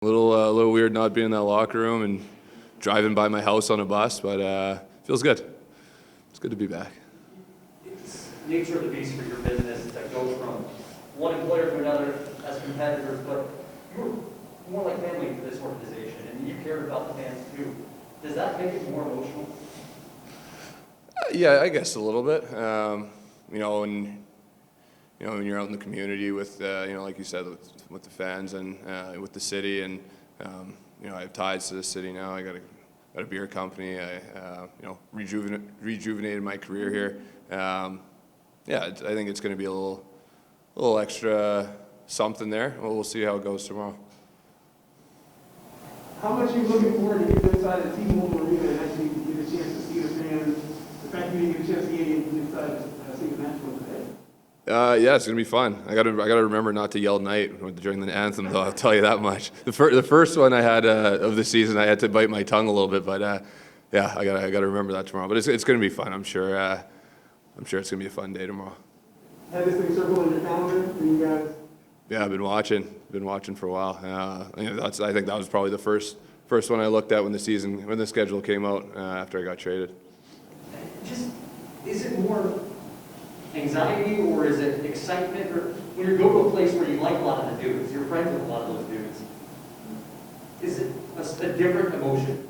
A little weird not being in that locker room and driving by my house on a bus, but feels good. It's good to be back. It's nature of the beast for your business to go from one employer to another as competitors, but you're more like family to this organization, and you care about the fans too. Does that make it more emotional? Yeah, I guess a little bit. When you're out in the community with, like you said, with the fans and with the city, and I have ties to the city now. I got a beer company. I rejuvenated my career here. I think it's going to be a little extra something there. We'll see how it goes tomorrow. How much are you looking forward to get inside the T-Mobile Arena and actually get a chance to see the fans? The fact you didn't get a chance to get inside see the match today. Yeah, it's gonna be fun. I gotta remember not to yell "night" during the anthem, though. I'll tell you that much. The first one I had of the season, I had to bite my tongue a little bit, but I gotta remember that tomorrow. But it's gonna be fun. I'm sure it's gonna be a fun day tomorrow. Had this thing circled on your calendar for you guys? Yeah, I've been watching for a while. I think that was probably the first one I looked at when the schedule came out after I got traded. Is it more anxiety or is it excitement? Or when you go to a place where you like a lot of the dudes, you're friends with a lot of those dudes, is it a different emotion?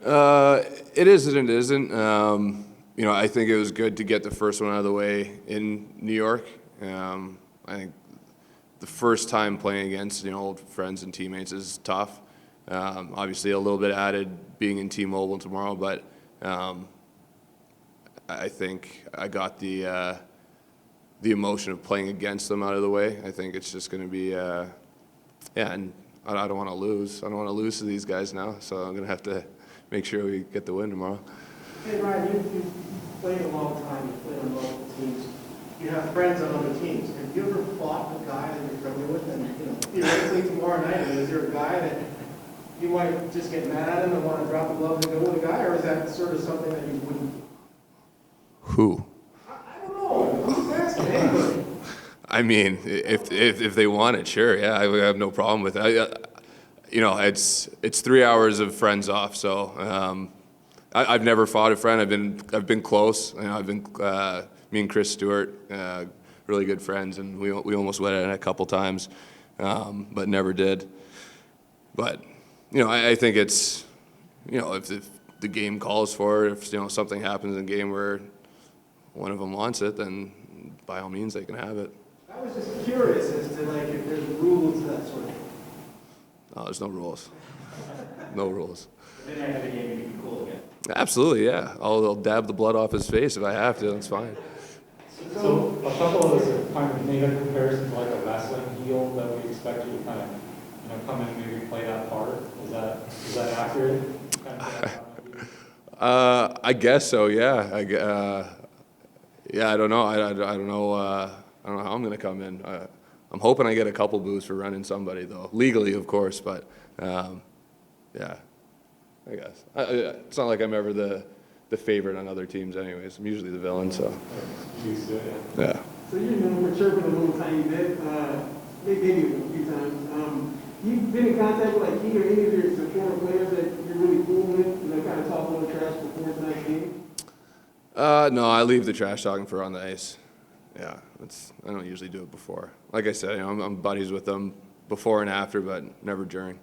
It is and it isn't. I think it was good to get the first one out of the way in New York. I think the first time playing against old friends and teammates is tough. Obviously, a little bit added being in T-Mobile tomorrow, but I think I got the emotion of playing against them out of the way. I think it's just going to be, and I don't want to lose. I don't want to lose to these guys now, so I'm going to have to make sure we get the win tomorrow. Hey, Ryan, you've played a long time. You've played on multiple teams. You have friends on other teams. Have you ever fought the guy that you're friendly with? And theoretically tomorrow night, is there a guy that you might just get mad at him and want to drop the gloves and go with a guy, or is that sort of something that you wouldn't do? Who? I don't know. I'm just asking anybody. I mean, if they want it, sure, yeah, I have no problem with it. It's 3 hours of friends off, so I've never fought a friend. I've been close. Me and Chris Stewart, really good friends, and we almost went at it a couple times, but never did. But I think it's if the game calls for it, if something happens in the game where one of them wants it, then by all means they can have it. I was just curious as to if there's rules to that sort of thing. No, there's no rules. No rules. Then after the game, you can be cool again. Absolutely, yeah. I'll dab the blood off his face if I have to. That's fine. So a couple of us have kind of made a comparison to like a wrestling heel that we expect you to kind of come in and maybe play that part. Is that accurate? I guess so. Yeah. I don't know. I don't know. I don't know how I'm going to come in. I'm hoping I get a couple boos for running somebody, though, legally, of course. But yeah, I guess it's not like I'm ever the favorite on other teams, anyways. I'm usually the villain, so. Yeah. So we're chirping a little tiny bit, maybe a few times. You've been in contact with he or any of your former players that you're really cool with, kind of talk a little trash before tonight's game? No, I leave the trash talking for on the ice. Yeah, I don't usually do it before. Like I said, I'm buddies with them before and after, but never during.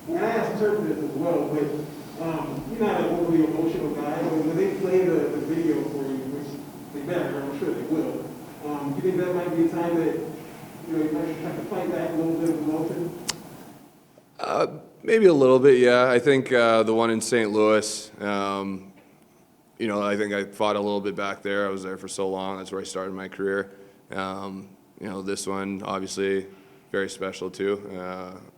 And I asked Turpin this as well, but you're not an overly emotional guy. When they play the video for you, which they better, I'm sure they will, do you think that might be a time that you might have to fight back a little bit of emotion? Maybe a little bit, yeah. I think the one in St. Louis, I think I fought a little bit back there. I was there for so long. That's where I started my career. This one, obviously, very special too.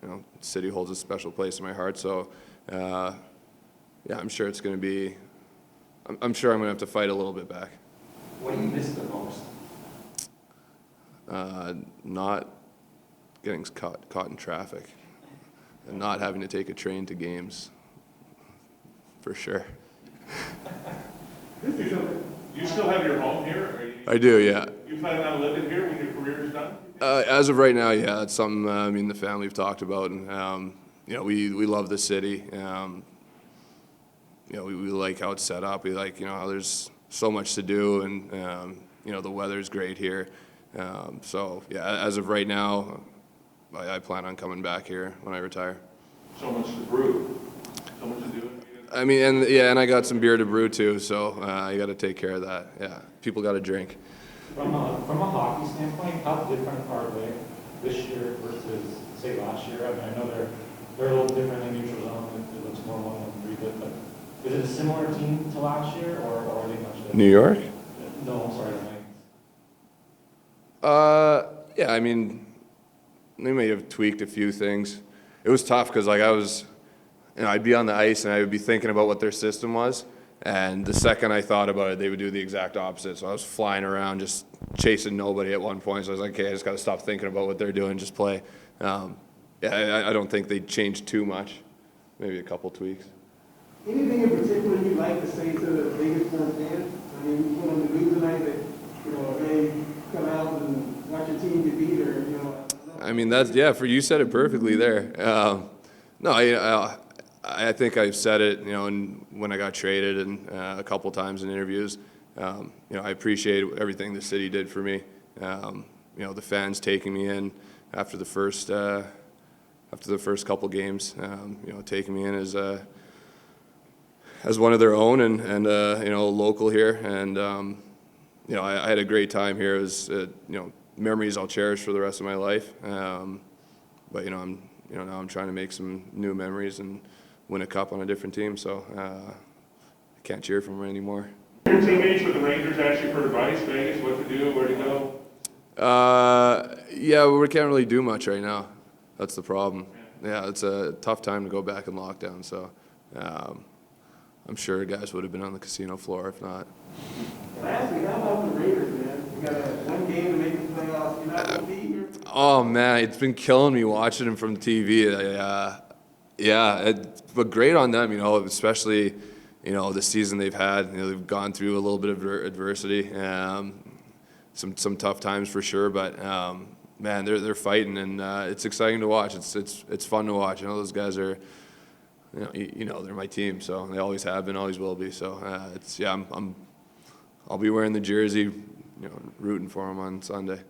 The city holds a special place in my heart. So, I'm sure it's going to be. I'm sure I'm going to have to fight a little bit back. What do you miss the most? Not getting caught in traffic, and not having to take a train to games. For sure. You still have your home here? I do, yeah. You plan on living here when your career is done? As of right now, yeah, it's something me and the family have talked about, and you know, we love the city. You know, we like how it's set up. We like, you know, how there's so much to do, and you know, the weather's great here. So yeah, as of right now, I plan on coming back here when I retire. So much to brew, so much to do. I mean, and yeah, and I got some beer to brew too, so you got to take care of that. Yeah, people got to drink. From a hockey standpoint, how different are they this year versus, say, last year? I mean, I know they're a little different in neutral zone. It looks more 1-1-3, but is it a similar team to last year, or are they much different? New York? No, I'm sorry, the Knights. Yeah, I mean, they may have tweaked a few things. It was tough because, like, I was, you know, I'd be on the ice and I would be thinking about what their system was, and the second I thought about it, they would do the exact opposite. So I was flying around just chasing nobody at one point. So I was like, okay, I just got to stop thinking about what they're doing, just play. Yeah, I don't think they changed too much. Maybe a couple tweaks. Anything in particular you'd like to say to the Vegas form fans? I mean, you went on the news tonight that, you know, hey, come out and watch your team get beat, or, you know. I mean, that's, yeah, for you said it perfectly there. No, I think I've said it, you know, and when I got traded and a couple times in interviews. You know, I appreciate everything the city did for me. You know, the fans taking me in after the first couple games. You know, taking me in as one of their own, and you know, local here, and you know, I had a great time here. It was you know, memories I'll cherish for the rest of my life. But you know, now I'm trying to make some new memories and win a cup on a different team. So I can't cheer for them anymore. Your teammates with the Rangers ask you for advice, Vegas, what to do, where to go? Yeah, we can't really do much right now. That's the problem. Yeah, it's a tough time to go back in lockdown. So I'm sure guys would have been on the casino floor if not. Lastly, how about the Raiders, man? You got one game to make the playoffs. You're not going to be here. Oh man, it's been killing me watching them from TV. Yeah, but great on them, you know, especially, you know, the season they've had. You know, they've gone through a little bit of adversity, some tough times for sure. But man, they're fighting, and it's exciting to watch. It's fun to watch. You know, those guys are, you know, they're my team, so they always have been, always will be. So I'll be wearing the jersey, you know, rooting for them on Sunday.